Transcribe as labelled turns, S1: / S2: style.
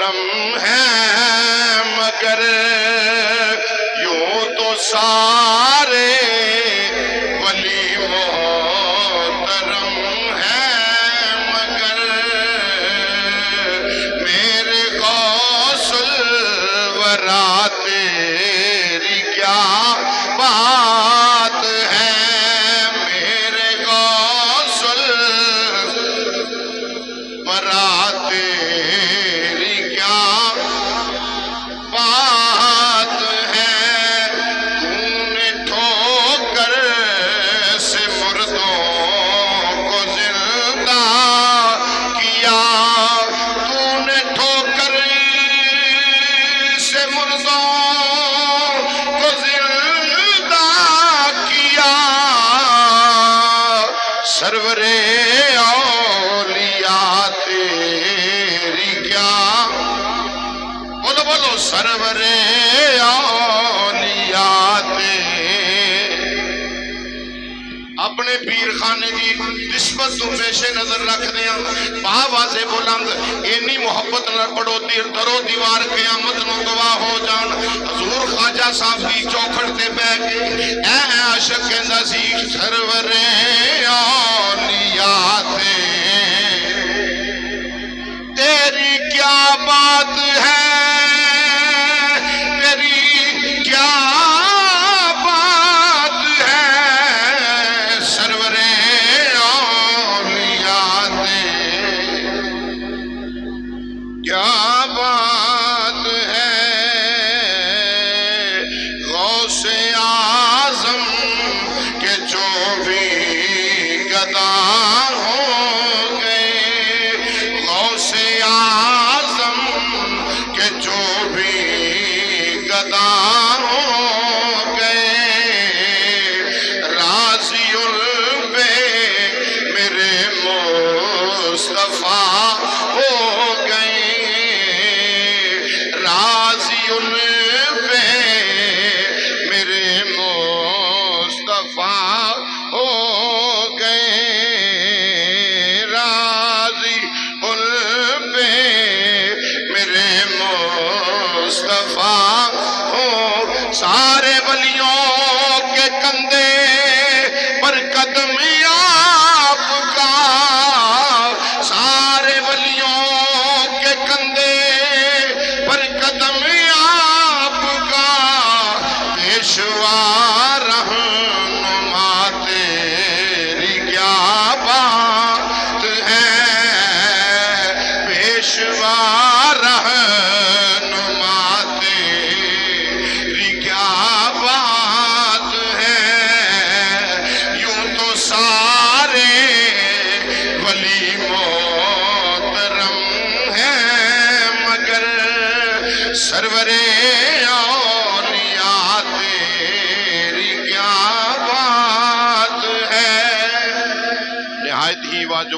S1: محترم ہیں مگر یوں تو سارے ولی محترم ہیں مگر میرے غوث الورا تیری کیا بات ہے میرے غوث الورا تیری کیا بات ہے تو نے ٹھوکر سے مردوں کو زندہ کیا تو نے ٹھوکر سے مردوں کو زندہ کیا سرور اولیاء تیری کیا بولو بولو سرور اولیاء اپنے پیر خانے دی نسبت تو پیشے نظر رکھ دیا باوازے بلند اینی محبت نہ پڑو درو دیوار قیامت نو گواہ ہو جان حضور خواجہ صاحب دی چوکھٹ تے بہ کے اے عاشق کہندا سی سرور اولیاء تیری کیا بات ہے تیری کیا بات ہے سرور اولیاء کیا بات ہے غوث اعظم کے جو بھی گدا ہو گئے غوث اعظم کے جو بھی گدا ہو گئے راضی البے میرے مصطفیٰ ہو گئے راضی البے میرے مصطفیٰ ہو گئے راضی البے میرے مصطفیٰ ہو سارے ولیوں کے کندھے پر قدم آپ کا سارے ولیوں کے کندھے پر قدم آپ کا پیشوا رہنما تیری کیا بات ہے پیشوا رہنما تیری کیا بات ہے یوں تو سارے ولی محترم ہیں مگر سرور